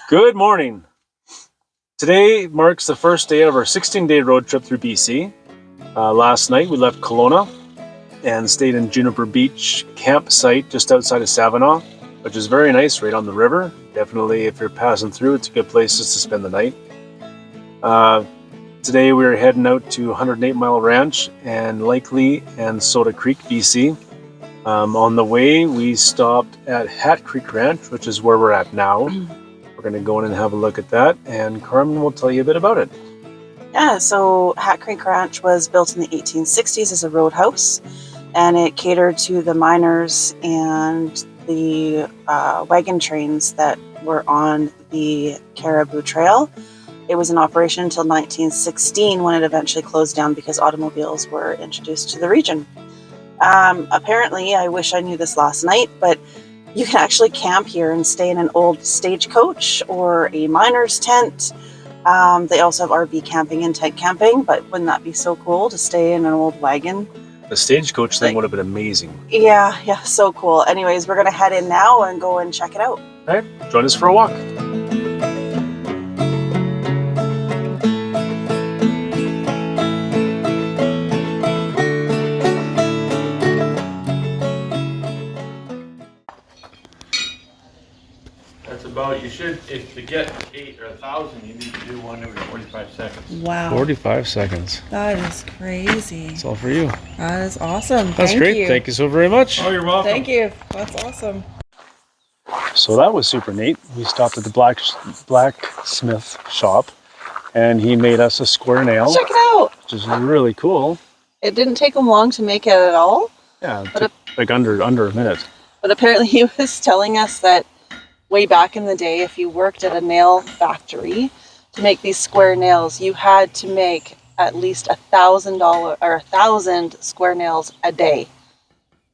Good morning. Today marks the first day of our 16-day road trip through BC. Last night we left Kelowna and stayed in Juniper Beach campsite just outside of Savinaw, which is very nice, right on the river. Definitely, if you're passing through, it's a good place just to spend the night. Today we're heading out to 108 Mile Ranch and Likely and Soda Creek, BC. On the way, we stopped at Hat Creek Ranch, which is where we're at now. We're going to go in and have a look at that, and Carmen will tell you a bit about it. Yeah, so Hat Creek Ranch was built in the 1860s as a roadhouse, and it catered to the miners and the wagon trains that were on the Caribou Trail. It was in operation until 1916 when it eventually closed down because automobiles were introduced to the region. Apparently, I wish I knew this last night, but you can actually camp here and stay in an old stagecoach or a miner's tent. They also have RV camping and tent camping, but wouldn't that be so cool to stay in an old wagon? The stagecoach thing would have been amazing. Yeah, so cool. Anyways, we're going to head in now and go and check it out. All right, join us for a walk. You should, if to get 8 or 1,000, you need to do one every 45 seconds. Wow. 45 seconds. That is crazy. It's all for you. That is awesome. That's Thank great. you. Thank you so very much. Oh, you're welcome. Thank you. That's awesome. So that was super neat. We stopped at the blacksmith shop, and he made us a square nail, Check it out. which is really cool. It didn't take him long to make it at all, Yeah, it But took like under a minute. but apparently he was telling us that way back in the day, if you worked at a nail factory to make these square nails, you had to make at least $1,000 or 1,000 square nails a day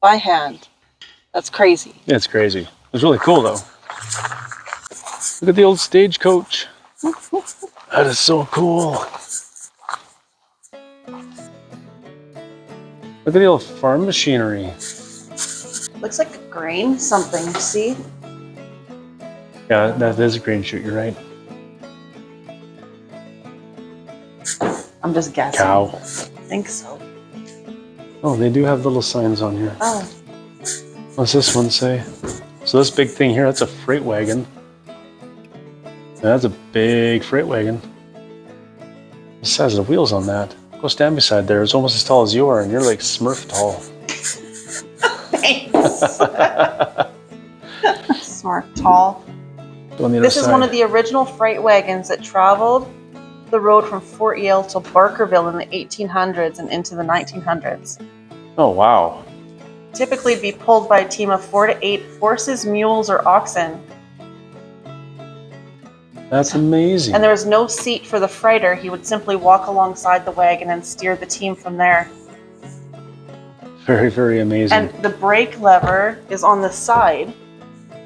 by hand. That's crazy. Yeah, it's crazy. It was really cool though. Look at the old stagecoach. That is so cool. Look at the old farm machinery. Looks like a grain something, see? Yeah, that is a grain chute, you're right. I'm just guessing. Cow. I think so. Oh, they do have little signs on here. Oh, What's this one say? So this big thing here, that's a freight wagon. That's a big freight wagon. The size of the wheels on that. Go stand beside there. It's almost as tall as you are, and you're like Smurf tall. thanks. Smart, tall. On the other This is side. one of the original freight wagons that traveled the road from Fort Yale to Barkerville in the 1800s and into the 1900s. Oh, wow. Typically be pulled by a team of 4 to 8 horses, mules, or oxen. That's amazing. And there was no seat for the freighter. He would simply walk alongside the wagon and steer the team from there. Very, very amazing. And the brake lever is on the side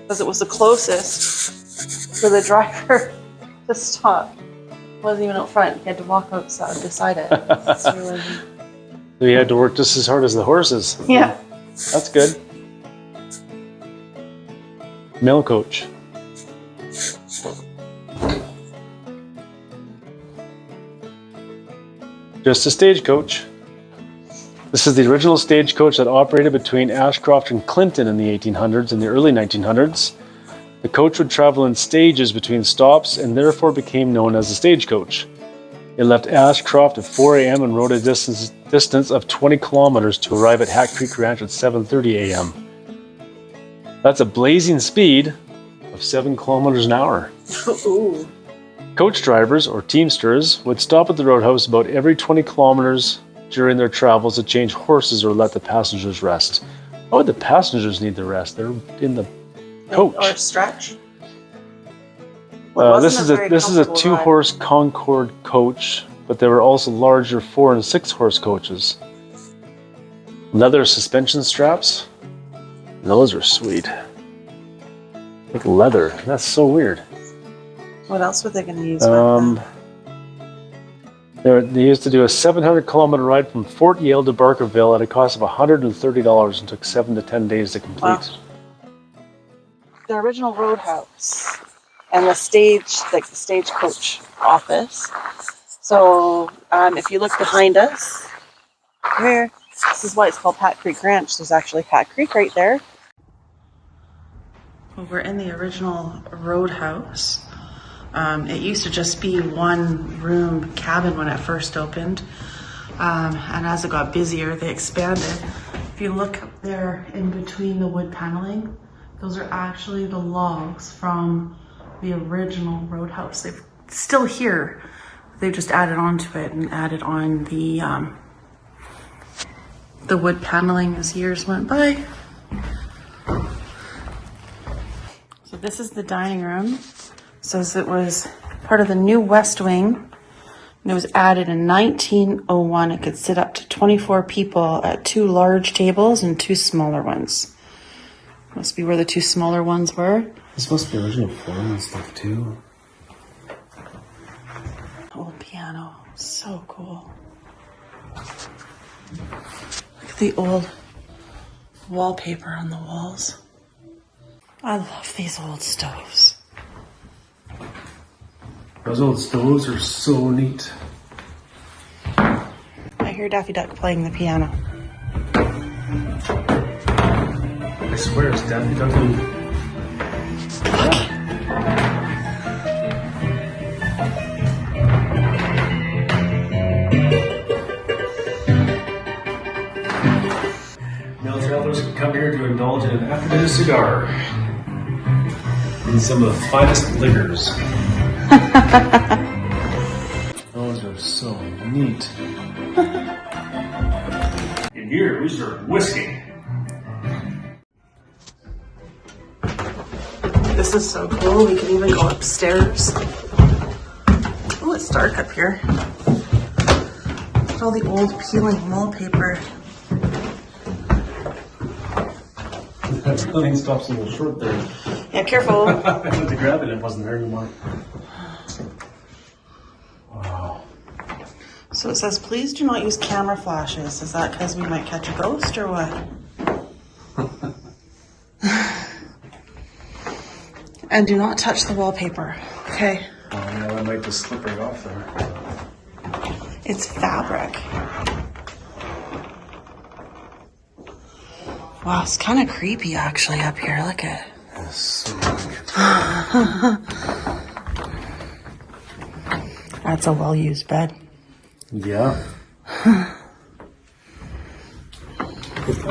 because it was the closest for the driver to stop. It wasn't even out front. He had to walk outside beside it. It's really... So you had to work just as hard as the horses. Yeah. That's good. Mail coach. Just a stagecoach. This is the original stagecoach that operated between Ashcroft and Clinton in the 1800s and the early 1900s. The coach would travel in stages between stops and therefore became known as the stagecoach. It left Ashcroft at 4 a.m. and rode a distance of 20 kilometers to arrive at Hat Creek Ranch at 7:30 a.m. That's a blazing speed of 7 kilometers an hour. Ooh. Coach drivers, or teamsters, would stop at the roadhouse about every 20 kilometers during their travels to change horses or let the passengers rest. Why would the passengers need the rest? They're in the coach. Or stretch. This is a 2-horse Concorde coach, but there were also larger 4 and 6-horse coaches. Leather suspension straps. Those are sweet. Like leather. That's so weird. What else were they going to use? With They used to do a 700-kilometer ride from Fort Yale to Barkerville at a cost of $130 and took 7 to 10 days to complete. Wow. The original roadhouse. and the stage, like the stagecoach office. So if you look behind us, here, this is why it's called Hat Creek Ranch. There's actually Hat Creek right there. Well, we're in the original roadhouse. It used to just be one room cabin when it first opened. And as it got busier, they expanded. If you look up there in between the wood paneling, those are actually the logs from the original roadhouse. They're still here. They've just added on to it and added on the wood paneling as years went by. So this is the dining room. It says it was part of the new West Wing. And it was added in 1901. It could sit up to 24 people at 2 large tables and 2 smaller ones. Must be where the 2 smaller ones were. This must be original flooring and stuff too. Old piano. So cool. Look at the old wallpaper on the walls. I love these old stoves. Those old stoves are so neat. I hear Daffy Duck playing the piano. I swear it's Daffy Duck. Now travelers can come here to indulge in an afternoon cigar and some of the finest liquors. Those are so neat. In here, we serve whiskey. This is so cool. We can even go upstairs. Oh, it's dark up here. Look at all the old peeling wallpaper. That building stops a little short there. Yeah, careful. I went to grab it, it wasn't there anymore. Wow. So it says, please do not use camera flashes. Is that because we might catch a ghost or what? And do not touch the wallpaper. Okay. Oh, yeah, that might just slip right off there. It's fabric. Wow, it's kind of creepy actually up here. Look at it. That's so That's a well-used bed. yeah. I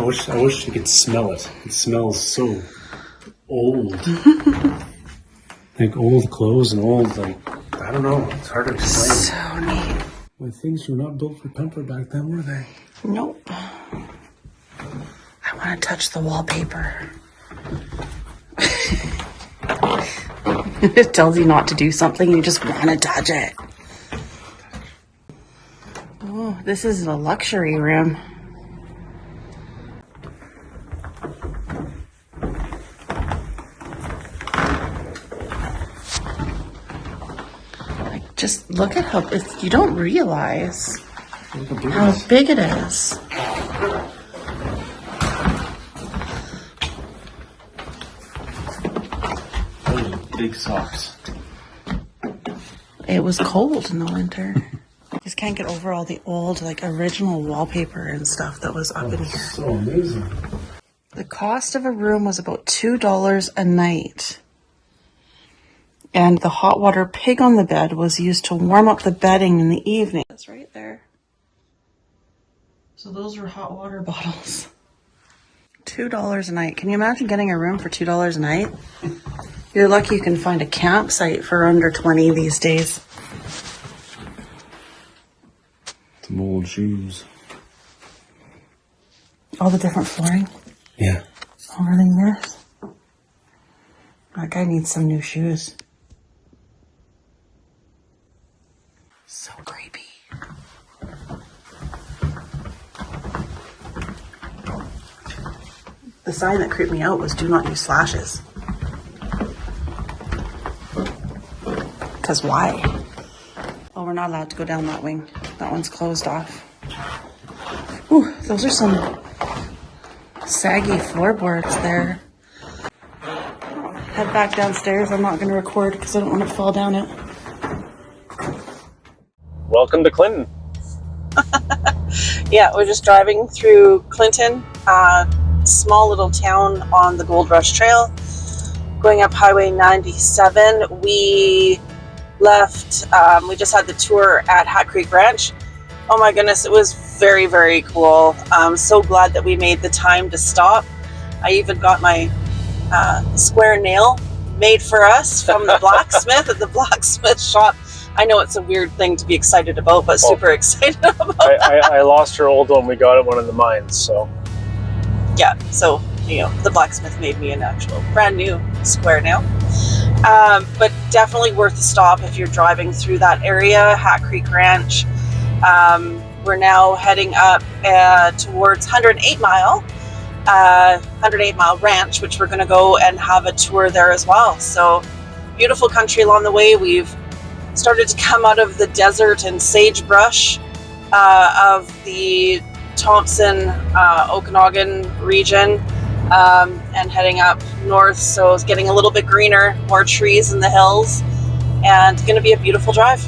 wish you could smell it. It smells so old. Like old clothes and old, like, I don't know. It's hard to explain. So neat. Well, things were not built for comfort back then, were they? Nope. I want to touch the wallpaper. It tells you not to do something, you just want to touch it. Oh, this is a luxury room. Like, just look at how you don't realize how big it is. Big socks. It was cold in the winter. Just can't get over all the old, like, original wallpaper and stuff that was up in here. So amazing. The cost of a room was about $2 a night. And the hot water pig on the bed was used to warm up the bedding in the evening. That's right there. So those were hot water bottles. $2 a night. Can you imagine getting a room for $2 a night? You're lucky you can find a campsite for under 20 these days. Some old shoes. All the different flooring. Yeah. Everything there. That guy needs some new shoes. So creepy. The sign that creeped me out was do not use flashes. Because why? Oh, we're not allowed to go down that wing. That one's closed off. Ooh, those are some saggy floorboards there. head back downstairs. I'm not going to record because I don't want to fall down it. Welcome to Clinton. Yeah, we're just driving through Clinton, small little town on the Gold Rush Trail, going up Highway 97. We left, we just had the tour at Hat Creek Ranch. Oh my goodness, it was very, very cool. I'm so glad that we made the time to stop. I even got my square nail made for us from the blacksmith at the blacksmith shop. I know it's a weird thing to be excited about, but super excited about that. I lost her old one. We got it one of the mines, so. Yeah, so, the blacksmith made me an actual brand new square nail. But definitely worth a stop if you're driving through that area, Hat Creek Ranch. We're now heading up towards 108 Mile Ranch, which we're going to go and have a tour there as well. So beautiful country along the way. We've started to come out of the desert and sagebrush of the Thompson, Okanagan region, and heading up north. So it's getting a little bit greener, more trees in the hills, and going to be a beautiful drive.